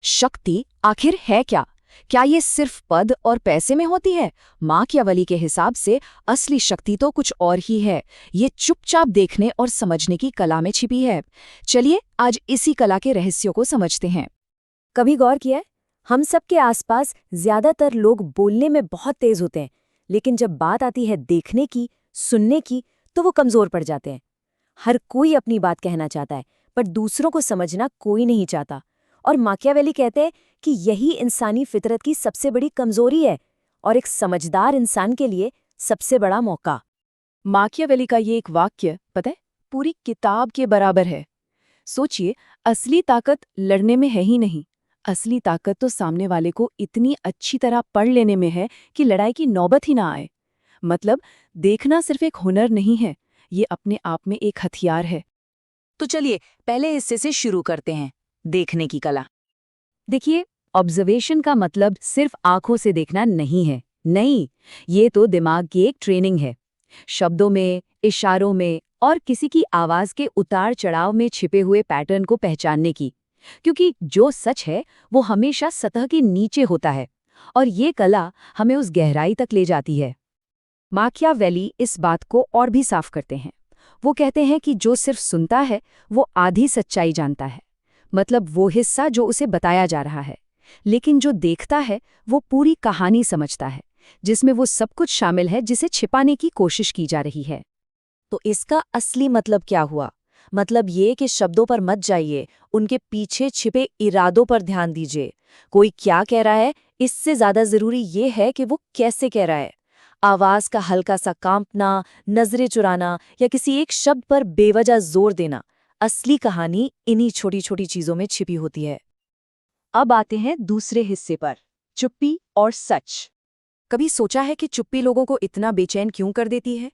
शक्ति आखिर है क्या? क्या ये सिर्फ पद और पैसे में होती है? माकियावेली के हिसाब से असली शक्ति तो कुछ और ही है। ये चुपचाप देखने और समझने की कला में छिपी है। चलिए आज इसी कला के रहस्यों को समझते हैं। कभी गौर किया है? हम सबके आसपास ज्यादातर लोग बोलने में बहुत तेज होते हैं, लेकिन जब बात आती है देखने की, सुनने की, तो वो कमजोर पड़ जाते हैं। हर कोई अपनी बात कहना चाहता है, पर दूसरों को समझना कोई नहीं चाहता। और माकियावेली कहते हैं कि यही इंसानी फितरत की सबसे बड़ी कमजोरी है और एक समझदार इंसान के लिए सबसे बड़ा मौका। माकियावेली का ये एक वाक्य पता है, पूरी किताब के बराबर है। सोचिए, असली ताकत लड़ने में है ही नहीं। असली ताकत तो सामने वाले को इतनी अच्छी तरह पढ़ लेने में है कि लड़ाई की नौबत ही ना आए। मतलब देखना सिर्फ एक हुनर नहीं है, ये अपने आप में एक हथियार है। तो चलिए पहले हिस्से से शुरू करते हैं, देखने की कला। देखिए, ऑब्जर्वेशन का मतलब सिर्फ आंखों से देखना नहीं है। नहीं, ये तो दिमाग की एक ट्रेनिंग है। शब्दों में, इशारों में और किसी की आवाज के उतार चढ़ाव में छिपे हुए पैटर्न को पहचानने की। क्योंकि जो सच है वो हमेशा सतह के नीचे होता है, और ये कला हमें उस गहराई तक ले जाती है। माकियावेली इस बात को और भी साफ करते हैं। वो कहते हैं कि जो सिर्फ सुनता है वो आधी सच्चाई जानता है, मतलब वो हिस्सा जो उसे बताया जा रहा है। लेकिन जो देखता है वो पूरी कहानी समझता है, जिसमें वो सब कुछ शामिल है जिसे छिपाने की कोशिश की जा रही है। तो इसका असली मतलब क्या हुआ? मतलब ये कि शब्दों पर मत जाइए, उनके पीछे छिपे इरादों पर ध्यान दीजिए। कोई क्या कह रहा है, इससे ज्यादा जरूरी ये है कि वो कैसे कह रहा है। आवाज का हल्का सा कांपना, नजरें चुराना या किसी एक शब्द पर बेवजह जोर देना, असली कहानी इन्हीं छोटी छोटी चीजों में छिपी होती है। अब आते हैं दूसरे हिस्से पर, चुप्पी और सच। कभी सोचा है कि चुप्पी लोगों को इतना बेचैन क्यों कर देती है?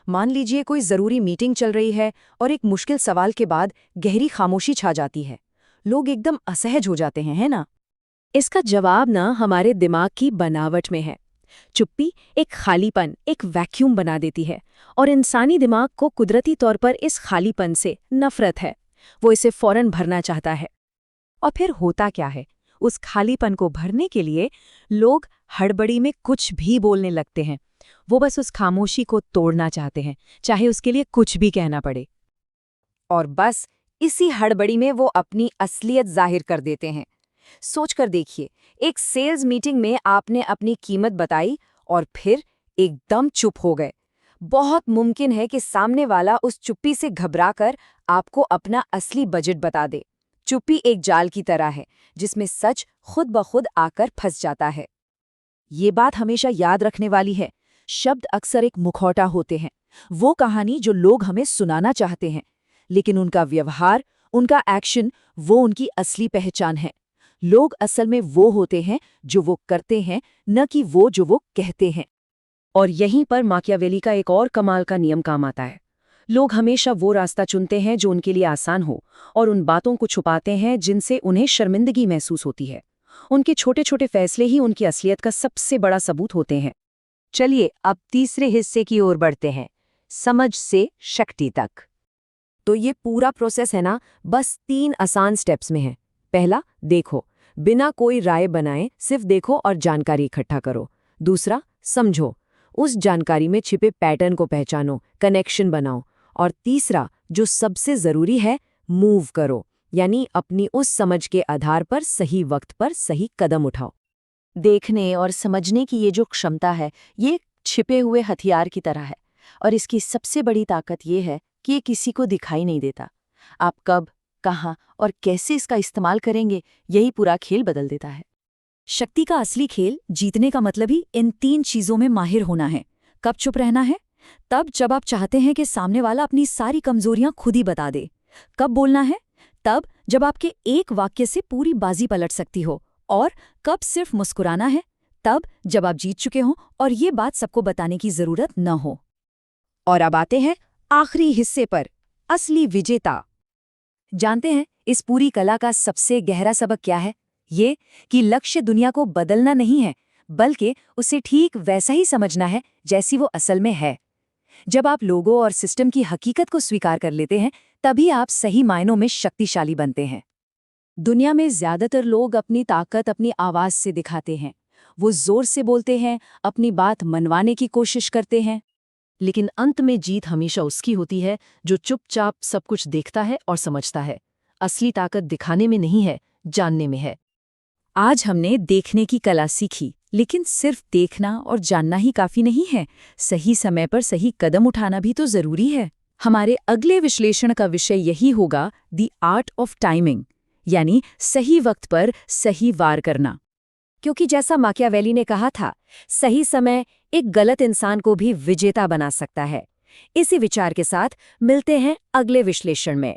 मान लीजिए कोई जरूरी मीटिंग चल रही है और एक मुश्किल सवाल के बाद गहरी खामोशी छा जाती है। लोग एकदम असहज हो जाते हैं, है ना? इसका जवाब ना हमारे दिमाग की बनावट में है। चुप्पी एक खालीपन, एक वैक्यूम बना देती है, और इंसानी दिमाग को कुदरती तौर पर इस खालीपन से नफरत है। वो इसे फौरन भरना चाहता है। और फिर होता क्या है? उस खालीपन को भरने के लिए लोग हड़बड़ी में कुछ भी बोलने लगते हैं। वो बस उस खामोशी को तोड़ना चाहते हैं, चाहे उसके लिए कुछ भी कहना पड़े। और बस इसी हड़बड़ी में वो अपनी असलियत जाहिर कर देते हैं। सोचकर देखिए, एक सेल्स मीटिंग में आपने अपनी कीमत बताई और फिर एकदम चुप हो गए। बहुत मुमकिन है कि सामने वाला उस चुप्पी से घबराकर आपको अपना असली बजट बता दे। चुप्पी एक जाल की तरह है जिसमें सच खुद ब खुद आकर फंस जाता है। ये बात हमेशा याद रखने वाली है। शब्द अक्सर एक मुखौटा होते हैं, वो कहानी जो लोग हमें सुनाना चाहते हैं, लेकिन उनका व्यवहार, उनका एक्शन, वो उनकी असली पहचान है। लोग असल में वो होते हैं जो वो करते हैं, न कि वो जो वो कहते हैं। और यहीं पर माकियावेली का एक और कमाल का नियम काम आता है। लोग हमेशा वो रास्ता चुनते हैं जो उनके लिए आसान हो, और उन बातों को छुपाते हैं जिनसे उन्हें शर्मिंदगी महसूस होती है। उनके छोटे छोटे फैसले ही उनकी असलियत का सबसे बड़ा सबूत होते हैं। चलिए अब तीसरे हिस्से की ओर बढ़ते हैं, समझ से शक्ति तक। तो ये पूरा प्रोसेस है ना, बस 3 आसान स्टेप्स में है। पहला, देखो, बिना कोई राय बनाए सिर्फ देखो और जानकारी इकट्ठा करो। दूसरा, समझो, उस जानकारी में छिपे पैटर्न को पहचानो, कनेक्शन बनाओ। और तीसरा, जो सबसे जरूरी है, मूव करो, यानी अपनी उस समझ के आधार पर सही वक्त पर सही कदम उठाओ। देखने और समझने की ये जो क्षमता है, ये छिपे हुए हथियार की तरह है। और इसकी सबसे बड़ी ताकत ये है कि ये किसी को दिखाई नहीं देता। आप कब, कहाँ और कैसे इसका इस्तेमाल करेंगे, यही पूरा खेल बदल देता है। शक्ति का असली खेल जीतने का मतलब ही इन 3 चीजों में माहिर होना है। कब चुप रहना है? तब जब आप चाहते हैं कि सामने वाला अपनी सारी कमजोरियां खुद ही बता दे। कब बोलना है? तब जब आपके एक वाक्य से पूरी बाजी पलट सकती हो। और कब सिर्फ मुस्कुराना है? तब जब आप जीत चुके हों और ये बात सबको बताने की जरूरत न हो। और अब आते हैं आखिरी हिस्से पर, असली विजेता। जानते हैं इस पूरी कला का सबसे गहरा सबक क्या है? ये कि लक्ष्य दुनिया को बदलना नहीं है, बल्कि उसे ठीक वैसा ही समझना है जैसी वो असल में है। जब आप लोगों और सिस्टम की हकीकत को स्वीकार कर लेते हैं, तभी आप सही मायनों में शक्तिशाली बनते हैं। दुनिया में ज्यादातर लोग अपनी ताकत अपनी आवाज से दिखाते हैं। वो जोर से बोलते हैं, अपनी बात मनवाने की कोशिश करते हैं। लेकिन अंत में जीत हमेशा उसकी होती है जो चुपचाप सब कुछ देखता है और समझता है। असली ताकत दिखाने में नहीं है, जानने में है। आज हमने देखने की कला सीखी, लेकिन सिर्फ देखना और जानना ही काफी नहीं है। सही समय पर सही कदम उठाना भी तो जरूरी है। हमारे अगले विश्लेषण का विषय यही होगा, द आर्ट ऑफ टाइमिंग, यानी सही वक्त पर सही वार करना। क्योंकि जैसा माकियावेली ने कहा था, सही समय एक गलत इंसान को भी विजेता बना सकता है। इसी विचार के साथ मिलते हैं अगले विश्लेषण में।